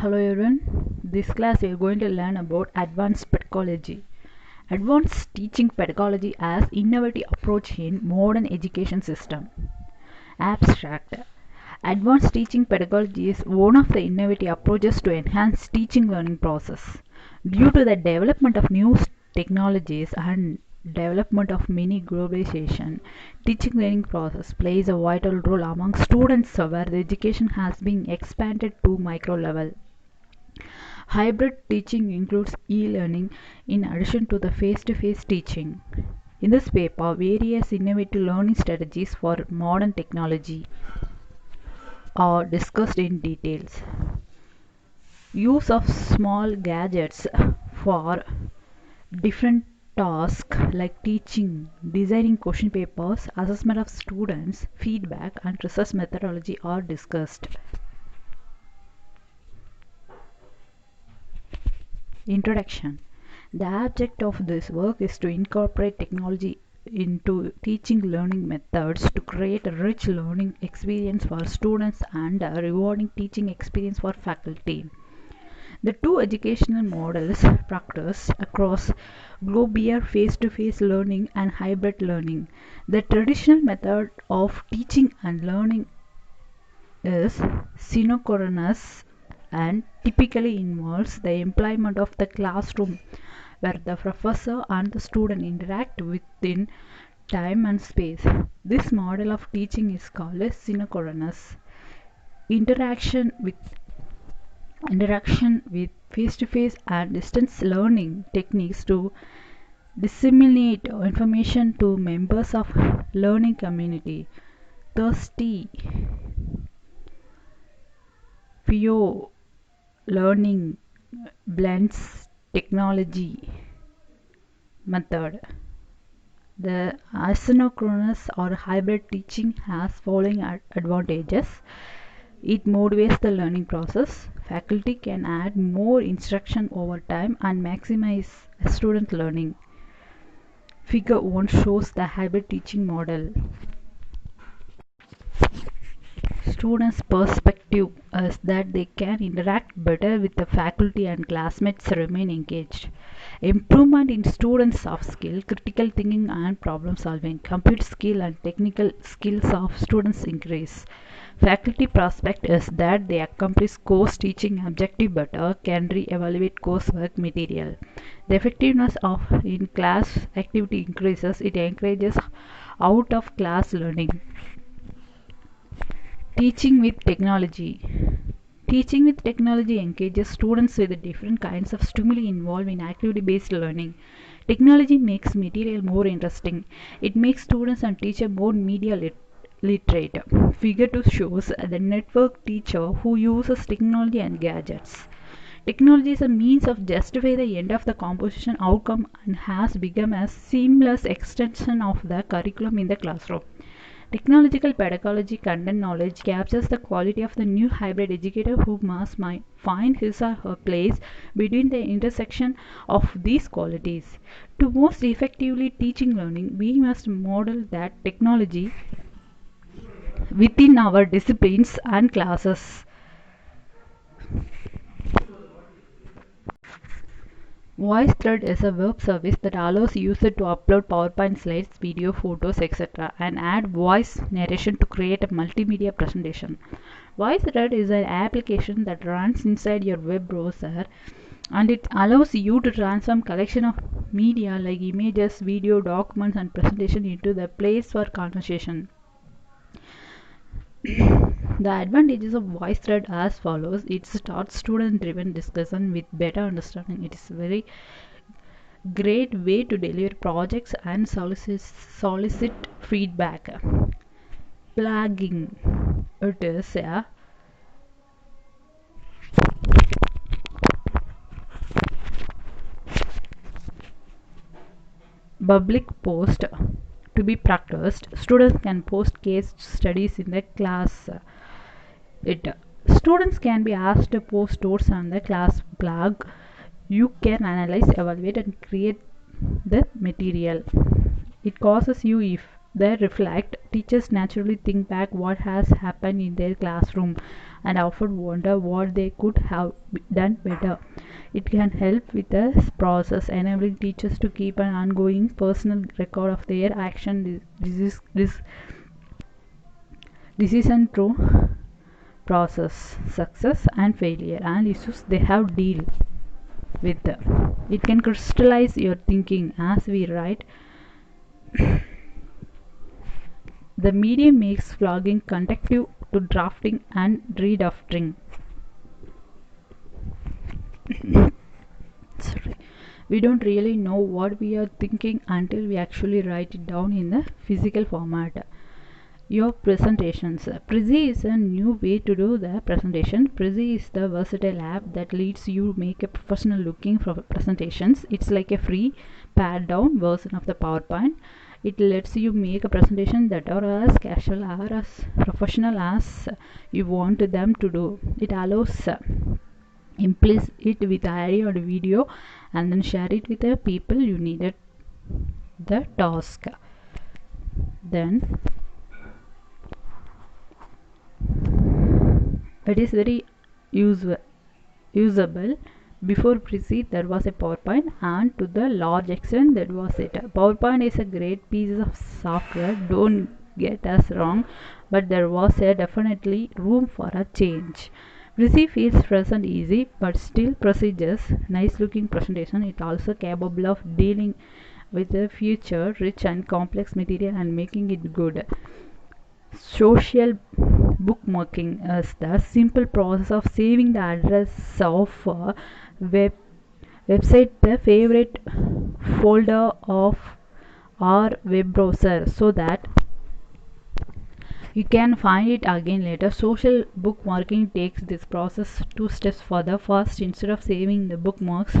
Hello everyone, this class we are going to learn about advanced pedagogy. Advanced teaching pedagogy as innovative approach in modern education system. Abstract. Advanced teaching pedagogy is one of the innovative approaches to enhance teaching learning process. Due to the development of new technologies and development of many globalization, teaching learning process plays a vital role among students where the education has been expanded to micro level. Hybrid teaching includes e-learning in addition to the face-to-face teaching. In this paper, various innovative learning strategies for modern technology are discussed in details. Use of small gadgets for different tasks like teaching, designing question papers, assessment of students, feedback, and research methodology are discussed. Introduction. The object of this work is to incorporate technology into teaching learning methods to create a rich learning experience for students and a rewarding teaching experience for faculty. The two educational models practiced across globe are face-to-face learning and hybrid learning. The traditional method of teaching and learning is synchronous and typically involves the employment of the classroom where the professor and the student interact within time and space. This model of teaching is called as synchronous. Interaction with face-to-face and distance learning techniques to disseminate information to members of learning community. Thirsty Pio learning blends technology method. The asynchronous or hybrid teaching has following advantages. It motivates the learning process. Faculty can add more instruction over time and maximize student learning. Figure 1 shows the hybrid teaching model. Students' perspective is that they can interact better with the faculty and classmates remain engaged. Improvement in students' soft skill, critical thinking and problem solving, computer skill and technical skills of students increase. Faculty prospect is that they accomplish course teaching objective better, can re-evaluate coursework material. The effectiveness of in-class activity increases, it encourages out-of-class learning. Teaching with technology. Teaching with technology engages students with different kinds of stimuli involved in activity-based learning. Technology makes material more interesting. It makes students and teachers more media literate. Figure 2 shows the network teacher who uses technology and gadgets. Technology is a means of justify the end of the composition outcome and has become a seamless extension of the curriculum in the classroom. Technological pedagogy content knowledge captures the quality of the new hybrid educator who must find his or her place between the intersection of these qualities. To most effectively teaching learning, we must model that technology within our disciplines and classes. VoiceThread is a web service that allows users to upload PowerPoint slides, video, photos, etc. and add voice narration to create a multimedia presentation. VoiceThread is an application that runs inside your web browser and it allows you to transform collection of media like images, video, documents and presentation into the place for conversation. The advantages of VoiceThread as follows. It starts student-driven discussion with better understanding. It is a very great way to deliver projects and solicit feedback. Plugging. It is a public post to be practiced. Students can post case studies in the class. Students can be asked to post notes on the class blog. You can analyze, evaluate and create the material. It causes you if they reflect. Teachers naturally think back what has happened in their classroom and often wonder what they could have done better. It can help with this process, enabling teachers to keep an ongoing personal record of their action, decision through process, success and failure, and issues they have deal with. It can crystallize your thinking as we write. The medium makes vlogging conducive to drafting and redrafting. Sorry. We don't really know what we are thinking until we actually write it down in the physical format. Your presentations. Prezi is a new way to do the presentation. Prezi is the versatile app that lets you make a professional looking presentations. It's like a free pared down version of the PowerPoint. It lets you make a presentation that are as casual or as professional as you want them to do. It allows implicit it with audio or video and then share it with the people you needed the task. Then it is very usable. Before Prezi there was a PowerPoint, and to the large extent that was it. PowerPoint is a great piece of software, don't get us wrong, but there was a definitely room for a change. Prezi feels fresh and easy, but still procedures, nice looking presentation. It also capable of dealing with the future rich and complex material and making it good. Social bookmarking is the simple process of saving the address of a website, the favorite folder of our web browser, so that you can find it again later. Social bookmarking takes this process two steps further. First, instead of saving the bookmarks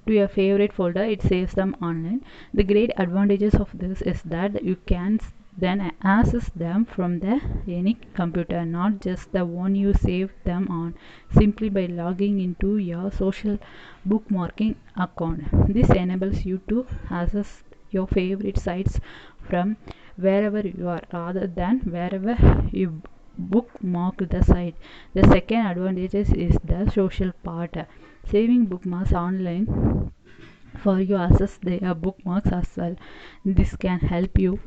to your favorite folder, it saves them online. The great advantages of this is that you can then access them from any computer, not just the one you saved them on, simply by logging into your social bookmarking account. This enables you to access your favorite sites from wherever you are rather than wherever you bookmark the site. The second advantage is the social part. Saving bookmarks online for you access their bookmarks as well. This can help you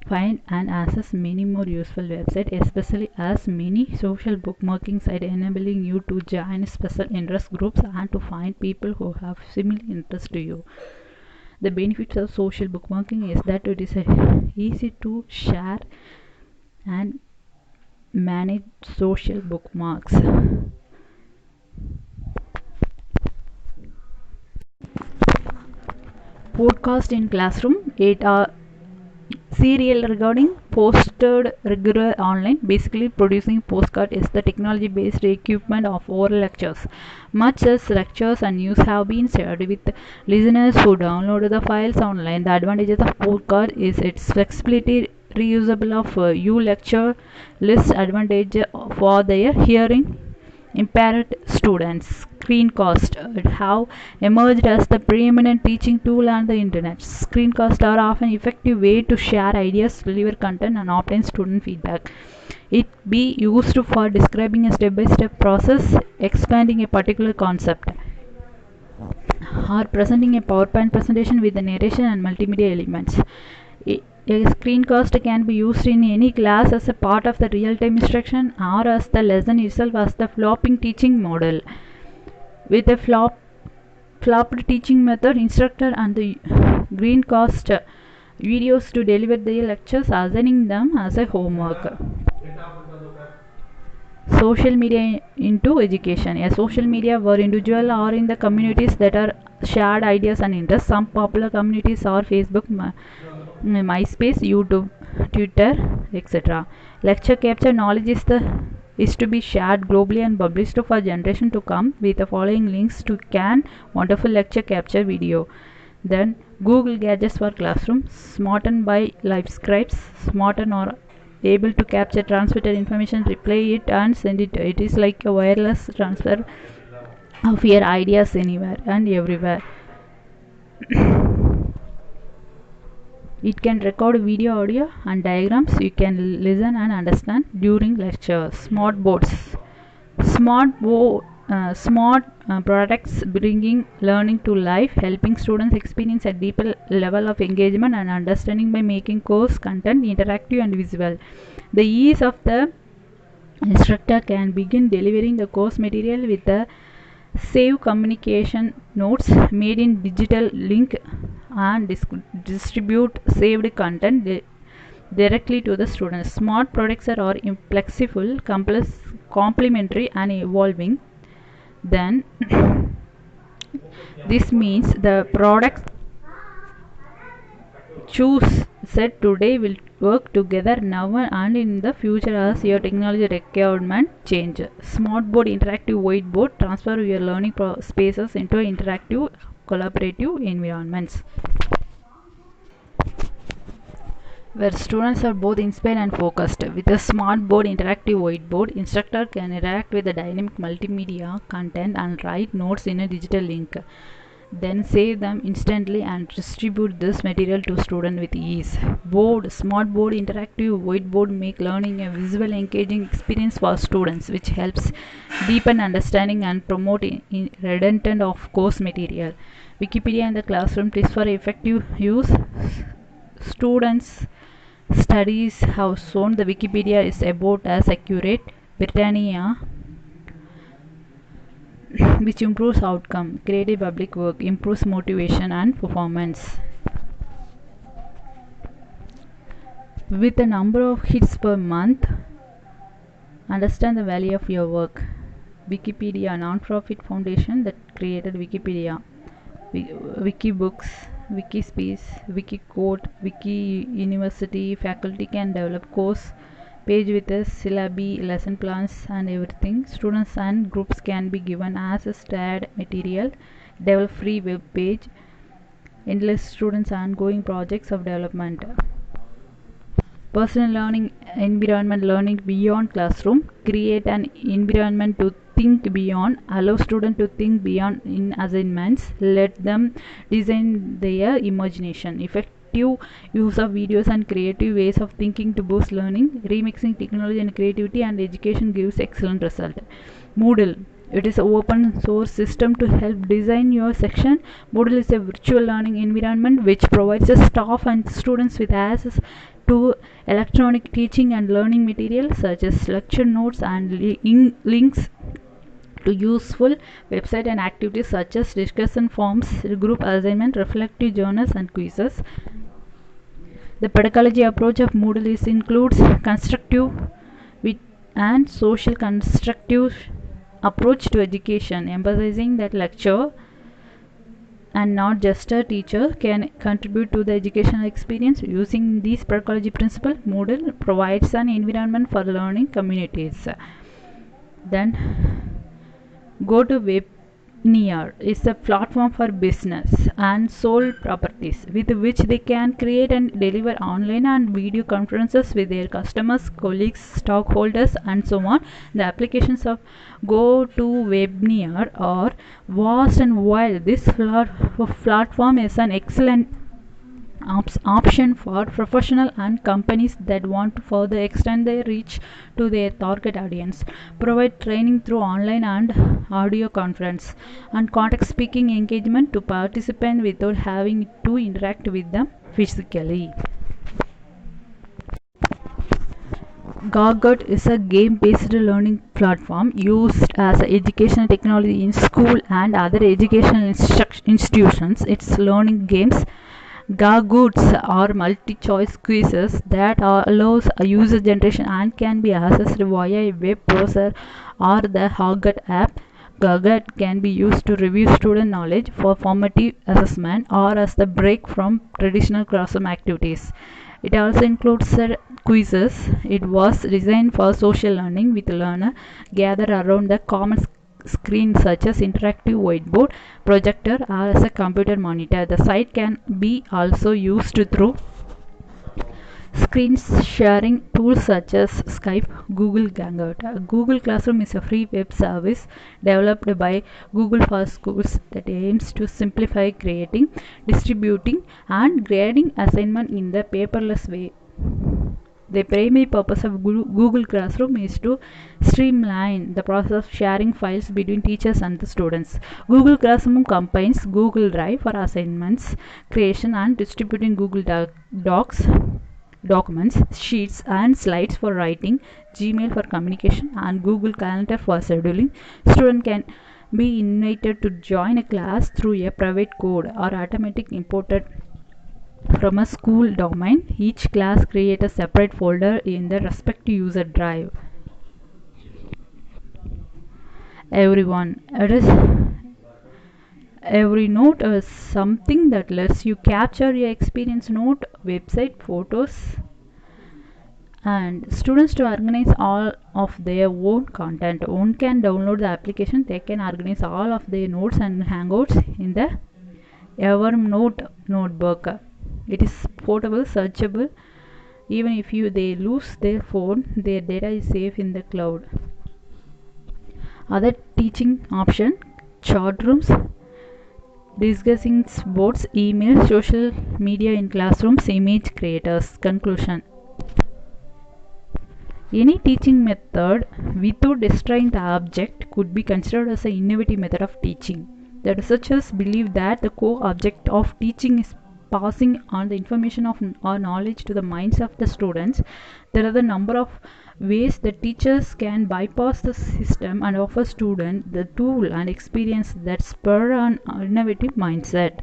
find and access many more useful websites, especially as many social bookmarking sites, enabling you to join special interest groups and to find people who have similar interests to you. The benefits of social bookmarking is that it is easy to share and manage social bookmarks. Podcast in classroom. 8 serial regarding posted regular online. Basically, producing postcard is the technology based equipment of oral lectures. Much as lectures and news have been shared with listeners who download the files online, the advantages of postcard is its flexibility, reusable of you lecture list, advantage for their hearing impaired students. Screencasts have emerged as the preeminent teaching tool on the internet. Screencasts are often an effective way to share ideas, deliver content, and obtain student feedback. It be used for describing a step-by-step process, expanding a particular concept, or presenting a PowerPoint presentation with the narration and multimedia elements. A screencast can be used in any class as a part of the real-time instruction or as the lesson itself as the flopping teaching model. With a flopped teaching method, instructor and the screencast videos to deliver their lectures, assigning them as a homework. Social media into education. A social media where individuals or in the communities that are shared ideas and interests. Some popular communities are Facebook, MySpace, YouTube, Twitter, etc. Lecture capture knowledge is to be shared globally and published for generation to come. With the following links to can wonderful lecture capture video. Then Google Gadgets for Classroom. Smarten by LiveScribes. Smarten or able to capture transmitted information, replay it and send it. It is like a wireless transfer of your ideas anywhere and everywhere. It can record video, audio, and diagrams you can listen and understand during lectures. Smart boards. Smart products bringing learning to life, helping students experience a deeper level of engagement and understanding by making course content interactive and visual. The ease of the instructor can begin delivering the course material with the save communication notes made in digital link and distribute saved content directly to the students. Smart products are flexible, complementary, and evolving. Then this means the products choose said today will work together now and in the future as your technology requirement change. Smartboard, interactive whiteboard, transfer your learning spaces into interactive collaborative environments where students are both inspired and focused. With a smart board, interactive whiteboard, instructor can interact with the dynamic multimedia content and write notes in a digital link. Then save them instantly and distribute this material to students with ease. Board, smart board, interactive whiteboard make learning a visual engaging experience for students, which helps deepen understanding and promote redundant of course material. Wikipedia in the classroom tips for effective use. Students studies have shown the Wikipedia is about as accurate Britannia, which improves outcome. Creative public work improves motivation and performance. With a number of hits per month, understand the value of your work. Wikipedia, a non-profit foundation that created Wikipedia. Wikibooks, Wikispace, Wikicode, Wiki University faculty can develop course page with a syllabi, lesson plans and everything. Students and groups can be given access to add material, develop free web page, endless students ongoing projects of development. Personal learning environment, learning beyond classroom, create an environment to think beyond, allow students to think beyond in assignments, let them design their imagination. Effective use of videos and creative ways of thinking to boost learning, remixing technology and creativity and education gives excellent result. Moodle, it is an open source system to help design your section. Moodle is a virtual learning environment which provides the staff and students with access to electronic teaching and learning materials such as lecture notes and links to useful website and activities such as discussion forums, group assignment, reflective journals and quizzes. The pedagogy approach of Moodle includes constructive and social constructive approach to education, emphasizing that lecture and not just a teacher can contribute to the educational experience. Using these pedagogy principles, Moodle provides an environment for learning communities. Then go to Webneer. It's a platform for business and sole properties with which they can create and deliver online and video conferences with their customers, colleagues, stockholders and so on. The applications of Go to Webneer are vast and wide. This platform is an excellent option for professionals and companies that want to further extend their reach to their target audience, provide training through online and audio conference, and contact speaking engagement to participants without having to interact with them physically. Gogurt is a game-based learning platform used as educational technology in school and other educational institutions. Its learning games Gagoots are multi-choice quizzes that allows a user generation and can be accessed via a web browser or the Gogurt app. Gogurt can be used to review student knowledge for formative assessment or as the break from traditional classroom activities. It also includes quizzes. It was designed for social learning with learner gathered around the common screen such as interactive whiteboard, projector or as a computer monitor. The site can be also used through Screen sharing tools such as Skype, Google Hangout. Google Classroom is a free web service developed by Google for Schools that aims to simplify creating, distributing, and grading assignment in the paperless way. The primary purpose of Google Classroom is to streamline the process of sharing files between teachers and the students. Google Classroom combines Google Drive for assignments creation and distributing Google Docs, documents, sheets, and slides for writing, Gmail for communication, and Google Calendar for scheduling. Students can be invited to join a class through a private code or automatic imported from a school domain. Each class creates a separate folder in the respective user drive. Everyone, it is every note is something that lets you capture your experience note, website, photos, and students to organize all of their own content. One can download the application, they can organize all of their notes and hangouts in the Evernote notebook. It is portable, searchable. Even if they lose their phone, their data is safe in the cloud. Other teaching option: chat rooms, discussing boards, email, social media in classrooms, image creators. Conclusion: any teaching method without destroying the object could be considered as an innovative method of teaching. The researchers believe that the core object of teaching is passing on the information of or knowledge to the minds of the students. There are a number of ways that teachers can bypass the system and offer students the tool and experience that spur an innovative mindset.